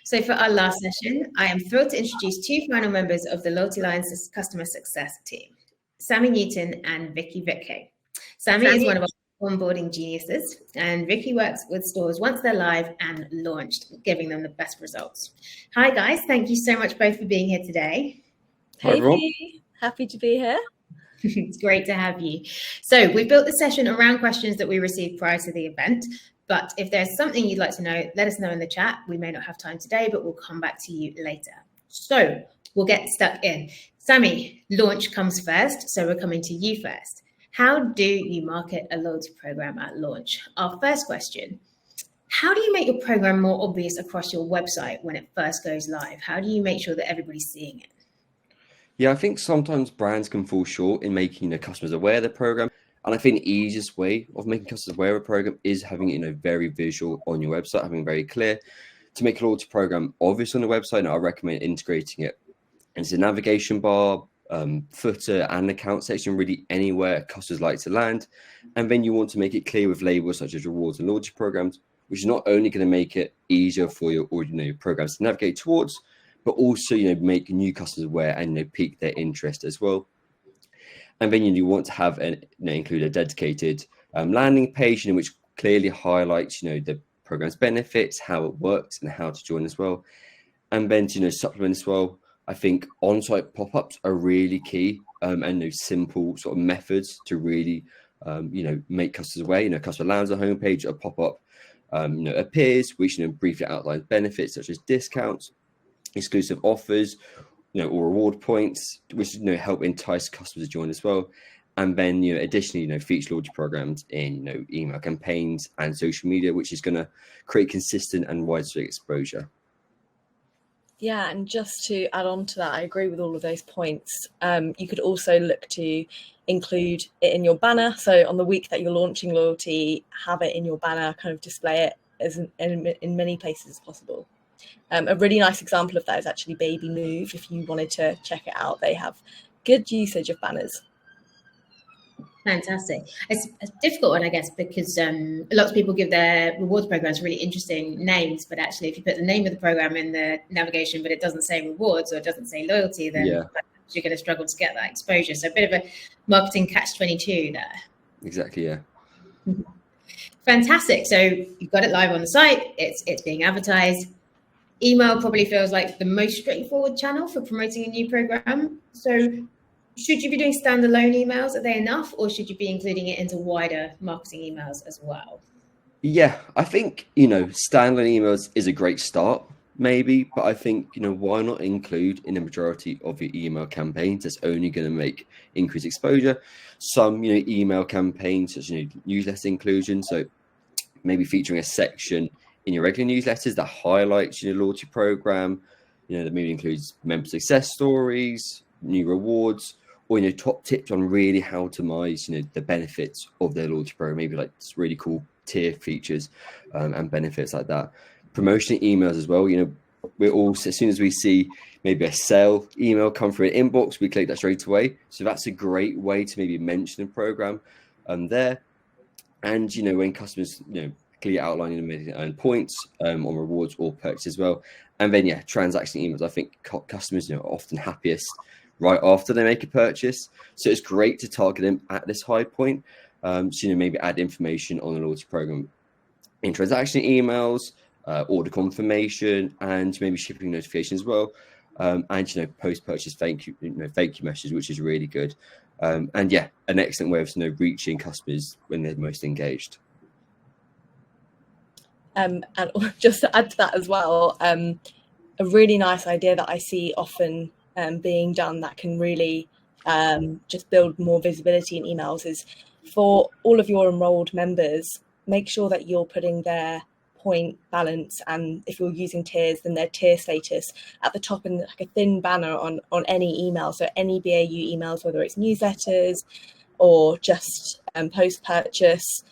So for our last session, I am thrilled to introduce two final members of the LoyaltyLion's customer success team, Sammy Newton and Vicky Vitke. Sammy is one of our onboarding geniuses, and Vicky works with stores once they're live and launched, giving them the best results. Hi guys, thank you so much both for being here today. Hey, Vicky. Happy to be here. It's great to have you. So we built the session around questions that we received prior to the event. But if there's something you'd like to know, let us know in the chat. We may not have time today, but we'll come back to you later. So we'll get stuck in. Sammy, launch comes first, so we're coming to you first. How do you market a loyalty program at launch? Our first question, how do you make your program more obvious across your website when it first goes live? How do you make sure that everybody's seeing it? Yeah, I think sometimes brands can fall short in making customers aware of the program. And I think the easiest way of making customers aware of a program is having it, very visual on your website, having very clear. To make a loyalty program obvious on the website, I recommend integrating it into the navigation bar, footer, and account section, really anywhere customers like to land. And then you want to make it clear with labels such as rewards and loyalty programs, which is not only going to make it easier for your programs to navigate towards, but also make new customers aware and pique their interest as well. And then you want to have include a dedicated landing page which clearly highlights the program's benefits, how it works, and how to join as well. And then to supplement as well, I think on-site pop-ups are really key and simple sort of methods to really make customers aware. Customer lands on the homepage, a pop-up appears, which briefly outlines benefits such as discounts, exclusive offers, or reward points, which help entice customers to join as well. And then additionally feature loyalty programs in email campaigns and social media, which is going to create consistent and widespread exposure. Yeah, and just to add on to that, I agree with all of those points. You could also look to include it in your banner. So on the week that you're launching loyalty, have it in your banner, kind of display it as in many places as possible. A really nice example of that is actually Baby Move. If you wanted to check it out, they have good usage of banners. Fantastic. It's a difficult one, I guess, because lots of people give their rewards programs really interesting names, but actually if you put the name of the program in the navigation, but it doesn't say rewards or it doesn't say loyalty, then you're going to struggle to get that exposure. So a bit of a marketing catch-22 there. Exactly, yeah. Fantastic. So you've got it live on the site. It's being advertised. Email probably feels like the most straightforward channel for promoting a new program. So should you be doing standalone emails? Are they enough, or should you be including it into wider marketing emails as well? Yeah, I think, standalone emails is a great start, maybe, but I think, why not include in the majority of your email campaigns that's only going to make increased exposure? Some, email campaigns, such as newsletter inclusion. So maybe featuring a section in your regular newsletters that highlights your loyalty program, that maybe includes member success stories, new rewards, or top tips on really how to optimize the benefits of their loyalty program, maybe like really cool tier features and benefits like that. Promotional emails as well. We're all, as soon as we see maybe a sale email come through an inbox, we click that straight away. So that's a great way to maybe mention the program there. And when customers clearly outlining the points on rewards or purchase as well. And then transaction emails. I think customers are often happiest right after they make a purchase, so it's great to target them at this high point. So maybe add information on the loyalty program in transaction emails, order confirmation, and maybe shipping notification as well. And post-purchase thank you message, which is really good. And an excellent way of reaching customers when they're most engaged. And just to add to that as well, a really nice idea that I see often being done that can really just build more visibility in emails is for all of your enrolled members, make sure that you're putting their point balance, and if you're using tiers, then their tier status at the top in like a thin banner on any email. So any BAU emails, whether it's newsletters or just post-purchase,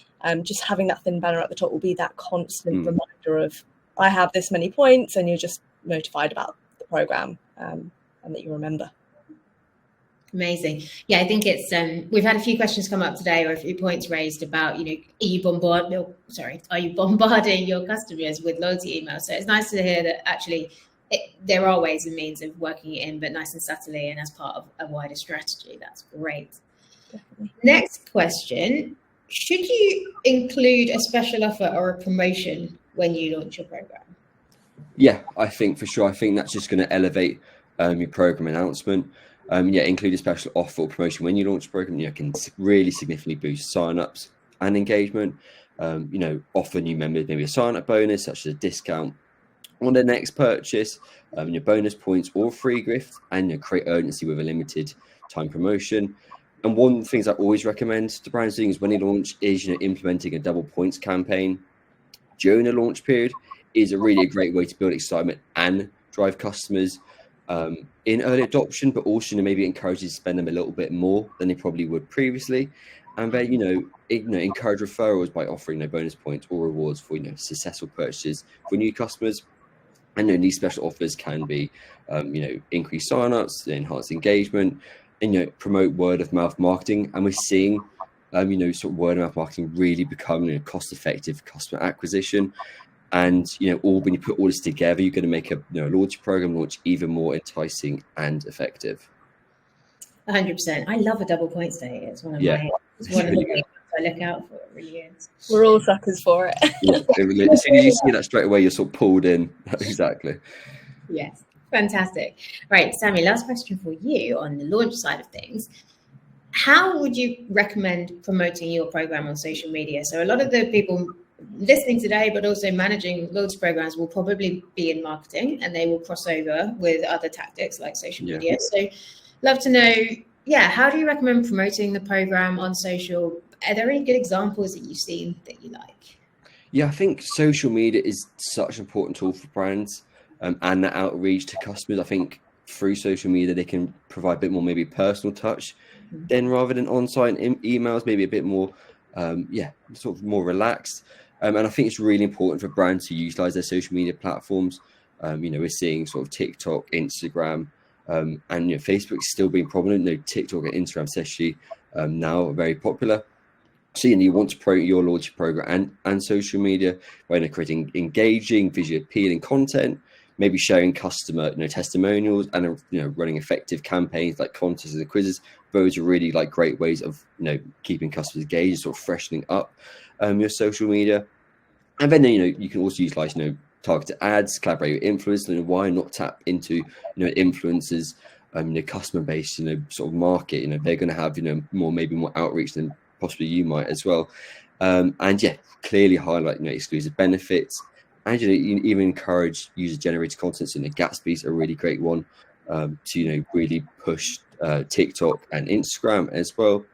just having that thin banner at the top will be that constant reminder of, I have this many points, and you're just notified about the program and that you remember. Amazing. Yeah, I think it's we've had a few questions come up today, or a few points raised about, are you bombarding your customers with loyalty emails? So it's nice to hear that actually there are ways and means of working it in, but nice and subtly and as part of a wider strategy. That's great. Definitely. Next question. Should you include a special offer or a promotion when you launch your program? Yeah, I think for sure. I think that's just going to elevate your program announcement. Include a special offer or promotion when you launch a program. Can really significantly boost signups and engagement. Offer new members maybe a sign-up bonus, such as a discount on their next purchase, your bonus points or free gift, and create urgency with a limited time promotion. And one of the things I always recommend to brands doing is when you launch is implementing a double points campaign during the launch period is a really great way to build excitement and drive customers in early adoption, but also maybe encourage you to spend them a little bit more than they probably would previously. And then encourage referrals by offering bonus points or rewards for successful purchases for new customers. And these special offers can be increase signups, enhance engagement, and promote word of mouth marketing. And we're seeing sort of word of mouth marketing really become cost effective customer acquisition. And all when you put all this together, you're going to make a loyalty program launch even more enticing and effective. 100%. I love a double points day. It's one of Yeah, it's one of the things I look out for. It really is. We're all suckers for it. Yeah, as soon as you see that straight away, you're sort of pulled in. Exactly. Yes, fantastic. Right, Sammy, last question for you on the launch side of things. How would you recommend promoting your program on social media? So a lot of the people listening today, but also managing loyalty programs, will probably be in marketing, and they will cross over with other tactics like social media. So love to know, how do you recommend promoting the program on social? Are there any good examples that you've seen that you like? Yeah, I think social media is such an important tool for brands and that outreach to customers. I think through social media, they can provide a bit more maybe personal touch then rather than on-site emails, maybe a bit more, sort of more relaxed. And I think it's really important for brands to utilize their social media platforms. We're seeing sort of TikTok, Instagram, and Facebook's still being prominent. TikTok and Instagram especially now are very popular. So you want to promote your loyalty program and social media by creating engaging, visually appealing content, maybe sharing customer testimonials, and running effective campaigns like contests and quizzes. Those are really great ways of keeping customers engaged, sort of freshening up your social media. And then you can also utilize targeted ads, collaborate with influencers. Why not tap into influencers, customer base, sort of market. They're going to have maybe more outreach than possibly you might as well. Clearly highlight exclusive benefits, and you even encourage user generated content. So Gatsby's a really great one to really push TikTok and Instagram as well.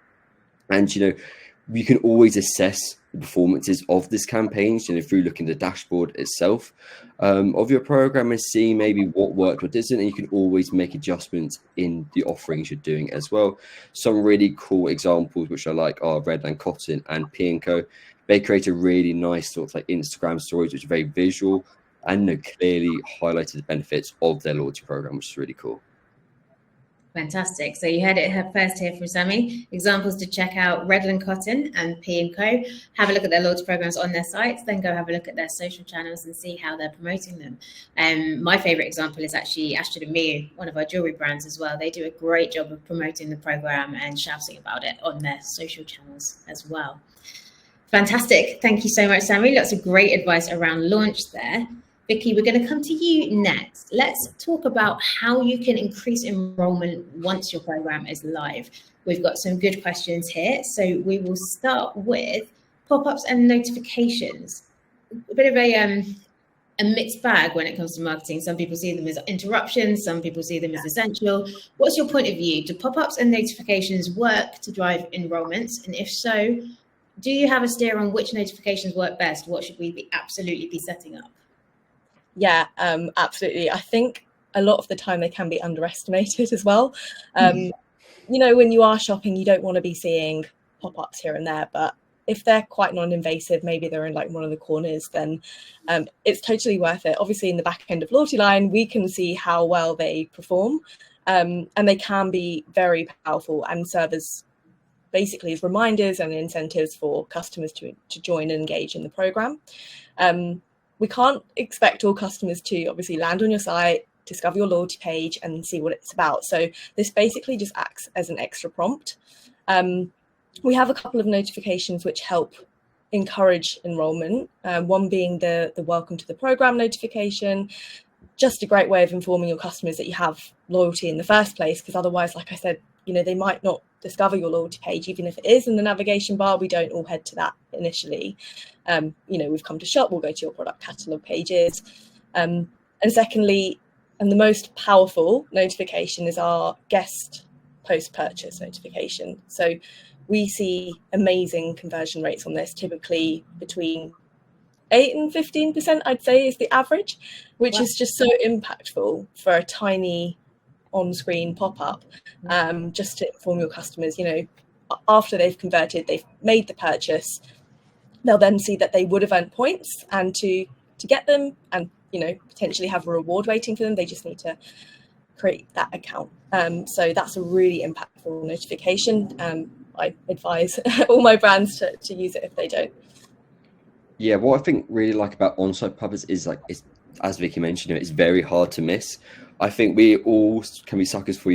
And you can always assess the performances of this campaign through looking at the dashboard itself of your program and see maybe what worked, what didn't, and you can always make adjustments in the offerings you're doing as well. Some really cool examples which I like are Redland Cotton and P&Co. They create a really nice sort of Instagram stories which are very visual and clearly highlighted the benefits of their loyalty program, which is really cool. Fantastic. So you heard it first here from Sammy. Examples to check out: Redland Cotton and P&Co. Have a look at their loyalty programs on their sites, then go have a look at their social channels and see how they're promoting them. My favorite example is actually Ashton & Miu, one of our jewelry brands as well. They do a great job of promoting the program and shouting about it on their social channels as well. Fantastic. Thank you so much, Sammy. Lots of great advice around launch there. Vicky, we're going to come to you next. Let's talk about how you can increase enrollment once your program is live. We've got some good questions here. So we will start with pop-ups and notifications. A bit of a mixed bag when it comes to marketing. Some people see them as interruptions. Some people see them as essential. What's your point of view? Do pop-ups and notifications work to drive enrollments? And if so, do you have a steer on which notifications work best? What should we absolutely be setting up? Yeah, absolutely. I think a lot of the time they can be underestimated as well. When you are shopping, you don't want to be seeing pop-ups here and there, but if they're quite non-invasive, maybe they're in one of the corners, then it's totally worth it. Obviously, in the back end of LoyaltyLion, we can see how well they perform. And they can be very powerful and serve as basically as reminders and incentives for customers to join and engage in the program. We can't expect all customers to obviously land on your site, discover your loyalty page and see what it's about. So this basically just acts as an extra prompt. We have a couple of notifications which help encourage enrollment. One being the welcome to the program notification, just a great way of informing your customers that you have loyalty in the first place, because otherwise, like I said, they might not discover your loyalty page. Even if it is in the navigation bar, we don't all head to that initially. We've come to shop, we'll go to your product catalog pages. And secondly, and the most powerful notification is our guest post-purchase notification. So we see amazing conversion rates on this, typically between 8 and 15%, I'd say, is the average, which is just so impactful for a tiny on-screen pop-up, just to inform your customers, after they've converted, they've made the purchase, they'll then see that they would have earned points, and to get them and, potentially have a reward waiting for them, they just need to create that account. So that's a really impactful notification. I advise all my brands to use it if they don't. Yeah, what I think really like about on-site pop-ups is it's, as Vicky mentioned, it's very hard to miss. I think we all can be suckers for,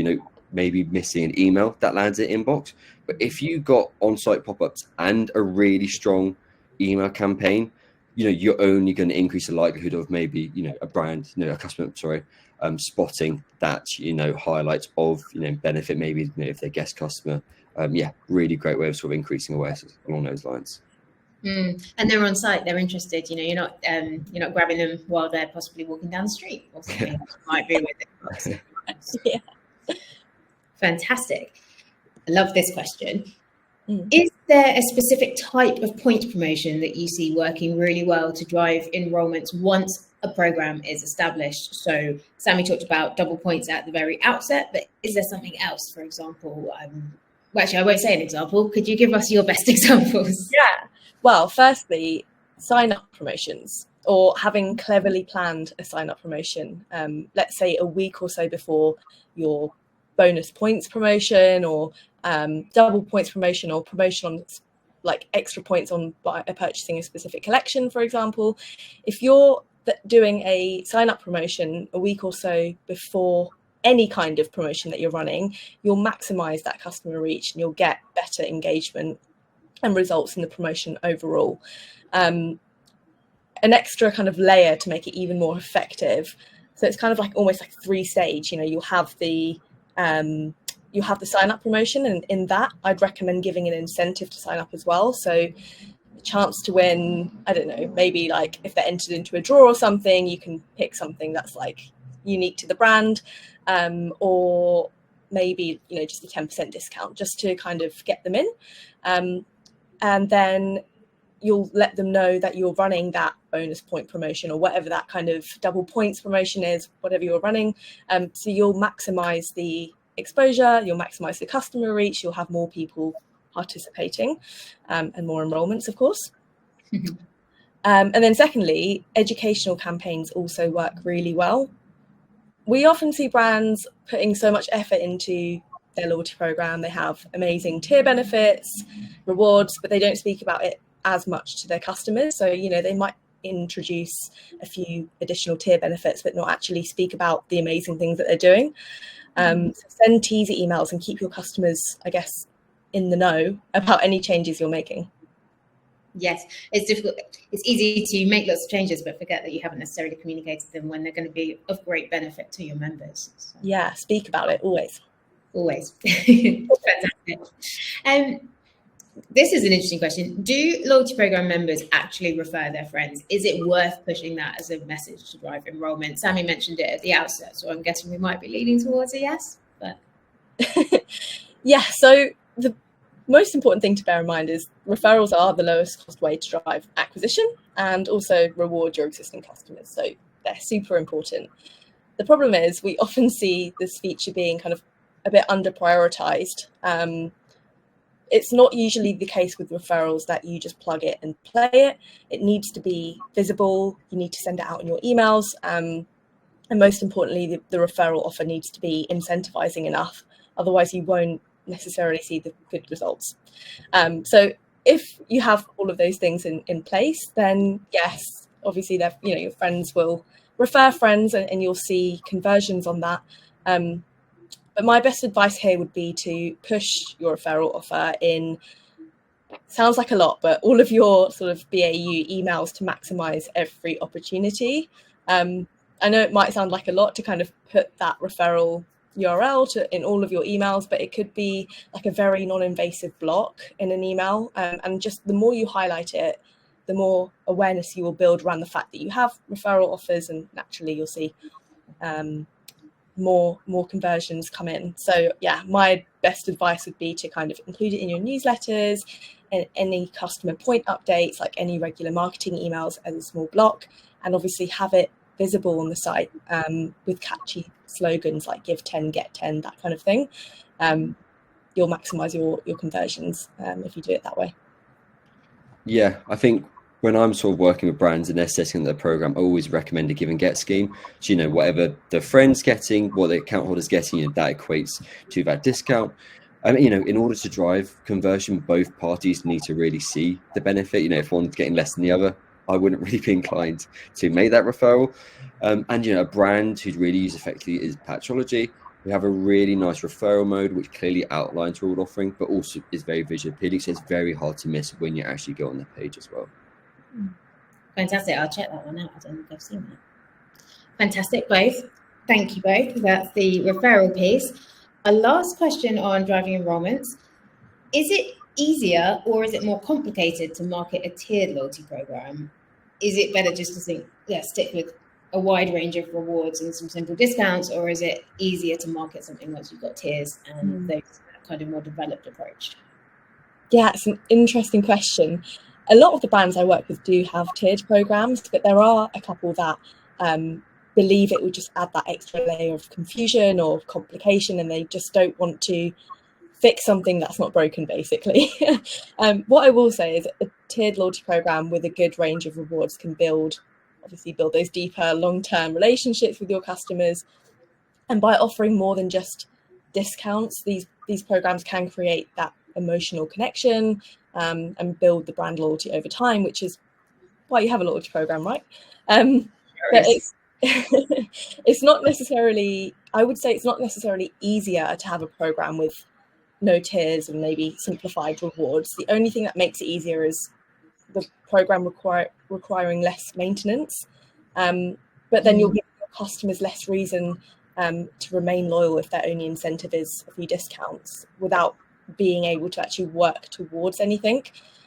maybe missing an email that lands in inbox. But if you got on-site pop-ups and a really strong email campaign, you're only going to increase the likelihood of maybe, a brand, a customer, spotting that, highlights of, benefit, maybe, if they're guest customer. Really great way of sort of increasing awareness along those lines. And they're on site, they're interested, you're not grabbing them while they're possibly walking down the street or something. Might be with it. Yeah. Fantastic. I love this question. Is there a specific type of point promotion that you see working really well to drive enrollments once a program is established? So Sammy talked about double points at the very outset, but is there something else, for example? Well, actually, I won't say an example. Could you give us your best examples? Yeah. Well, firstly, sign-up promotions, or having cleverly planned a sign-up promotion. Let's say a week or so before your bonus points promotion, or double points promotion, or promotion on like extra points on purchasing a specific collection, for example. If you're doing a sign-up promotion a week or so before any kind of promotion that you're running, you'll maximize that customer reach and you'll get better engagement and results in the promotion overall. An extra kind of layer to make it even more effective. So it's kind of almost like 3-stage. You'll have the sign-up promotion, and in that I'd recommend giving an incentive to sign up as well. So the chance to win, I don't know, maybe if they're entered into a draw or something, you can pick something that's unique to the brand, or maybe just a 10% discount just to kind of get them in, and then you'll let them know that you're running that bonus point promotion or whatever that kind of double points promotion is, whatever you're running. So you'll maximize the exposure, you'll maximize the customer reach, you'll have more people participating, and more enrollments, of course. And then secondly, educational campaigns also work really well. We often see brands putting so much effort into their loyalty program. They have amazing tier benefits, rewards, but they don't speak about it as much to their customers. So, they might introduce a few additional tier benefits, but not actually speak about the amazing things that they're doing. So send teaser emails and keep your customers, I guess, in the know about any changes you're making. Yes, it's difficult. It's easy to make lots of changes, but forget that you haven't necessarily communicated them when they're going to be of great benefit to your members. So. Yeah, speak about it always. Always. Fantastic. This is an interesting question. Do loyalty program members actually refer their friends? Is it worth pushing that as a message to drive enrollment? Sammy mentioned it at the outset, so I'm guessing we might be leaning towards a yes. But yeah, so the most important thing to bear in mind is referrals are the lowest cost way to drive acquisition and also reward your existing customers. So they're super important. The problem is we often see this feature being kind of a bit under prioritized. It's not usually the case with referrals that you just plug it and play it. It needs to be visible. You need to send it out in your emails. And most importantly, the referral offer needs to be incentivizing enough. Otherwise, you won't necessarily see the good results. So if you have all of those things in place, then yes, obviously, your friends will refer friends, and you'll see conversions on that. But my best advice here would be to push your referral offer in. Sounds like a lot, but all of your sort of BAU emails to maximize every opportunity. I know it might sound like a lot to kind of put that referral URL in all of your emails, but it could be like a very non-invasive block in an email. And just the more you highlight it, the more awareness you will build around the fact that you have referral offers, and naturally you'll see more conversions come in. So yeah, my best advice would be to kind of include it in your newsletters and any customer point updates, like any regular marketing emails, as a small block, and obviously have it visible on the site with catchy slogans like give 10, get 10, that kind of thing. You'll maximize your conversions if you do it that way. Yeah, I think when I'm sort of working with brands and they're setting their program, I always recommend a give and get scheme. So, whatever the friend's getting, what the account holder's getting, that equates to that discount. I mean, in order to drive conversion, both parties need to really see the benefit. If one's getting less than the other, I wouldn't really be inclined to make that referral. And, a brand who'd really use effectively is Patchology. We have a really nice referral mode, which clearly outlines reward offering, but also is very visual appealing. So it's very hard to miss when you actually go on the page as well. Fantastic. I'll check that one out. I don't think I've seen that. Fantastic, both. Thank you both. That's the referral piece. A last question on driving enrollments. Is it easier or is it more complicated to market a tiered loyalty program? Is it better just to stick with a wide range of rewards and some simple discounts, or is it easier to market something once you've got tiers and those kind of more developed approach? Yeah, it's an interesting question. A lot of the brands I work with do have tiered programs, but there are a couple that believe it will just add that extra layer of confusion or complication, and they just don't want to fix something that's not broken, basically. What I will say is a tiered loyalty program with a good range of rewards can build those deeper long-term relationships with your customers. And by offering more than just discounts, these programs can create that emotional connection and build the brand loyalty over time, which is why you have a loyalty program, right? But it's not necessarily, I would say it's not necessarily easier to have a program with no tiers and maybe simplified rewards. The only thing that makes it easier is the program requiring less maintenance. But then you'll give your customers less reason to remain loyal if their only incentive is a few discounts without being able to actually work towards anything.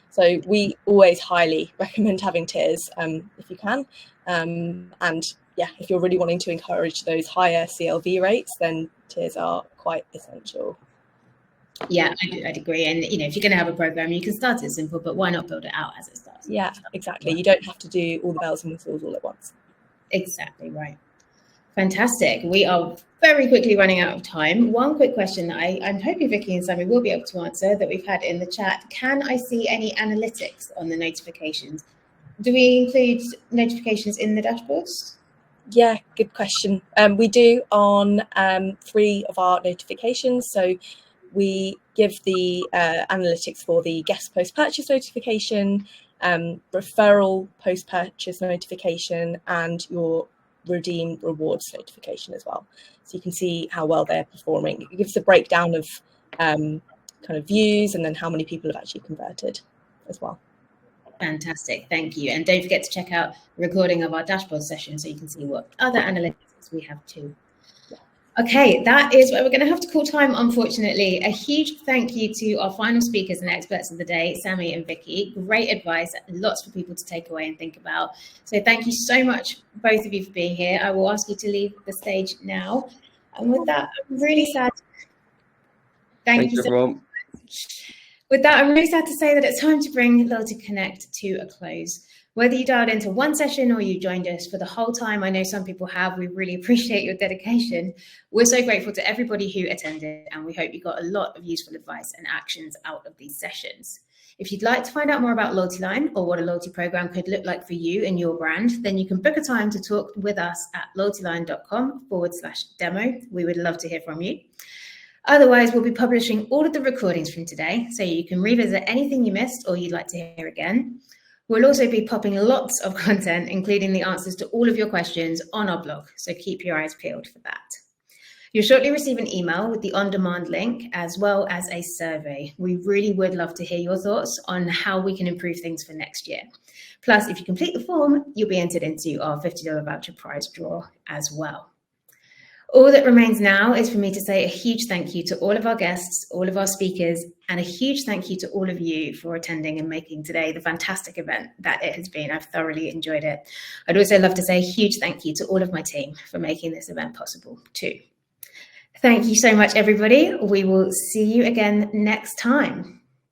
So we always highly recommend having tiers if you can. And yeah, if you're really wanting to encourage those higher CLV rates, then tiers are quite essential. Yeah, I'd agree. And, if you're going to have a program, you can start it simple, but why not build it out as it starts? Yeah, exactly. You don't have to do all the bells and whistles all at once. Exactly right. Fantastic. We are very quickly running out of time. One quick question that I'm hoping Vicky and Sammy will be able to answer that we've had in the chat. Can I see any analytics on the notifications? Do we include notifications in the dashboards? Yeah, good question. We do on 3 of our notifications. So we give the analytics for the guest post-purchase notification, referral post-purchase notification, and your redeem rewards notification as well. So you can see how well they're performing. It gives a breakdown of kind of views and then how many people have actually converted as well. Fantastic, thank you. And don't forget to check out the recording of our dashboard session so you can see what other analytics we have too. Okay, that is where we're going to have to call time, unfortunately. A huge thank you to our final speakers and experts of the day, Sammy and Vicky. Great advice, lots for people to take away and think about. So thank you so much, both of you, for being here. I will ask you to leave the stage now. And with that, I'm really sad. Thank you so everyone. much. With that, I'm really sad to say that it's time to bring Loyalty Connect to a close. Whether you dialed into one session or you joined us for the whole time, I know some people have. We really appreciate your dedication. We're so grateful to everybody who attended, and we hope you got a lot of useful advice and actions out of these sessions. If you'd like to find out more about LoyaltyLion or what a loyalty program could look like for you and your brand, then you can book a time to talk with us at loyaltylion.com/demo. We would love to hear from you. Otherwise, we'll be publishing all of the recordings from today, so you can revisit anything you missed or you'd like to hear again. We'll also be popping lots of content, including the answers to all of your questions on our blog, so keep your eyes peeled for that. You'll shortly receive an email with the on-demand link as well as a survey. We really would love to hear your thoughts on how we can improve things for next year. Plus, if you complete the form, you'll be entered into our $50 voucher prize draw as well. All that remains now is for me to say a huge thank you to all of our guests, all of our speakers, and a huge thank you to all of you for attending and making today the fantastic event that it has been. I've thoroughly enjoyed it. I'd also love to say a huge thank you to all of my team for making this event possible too. Thank you so much, everybody. We will see you again next time.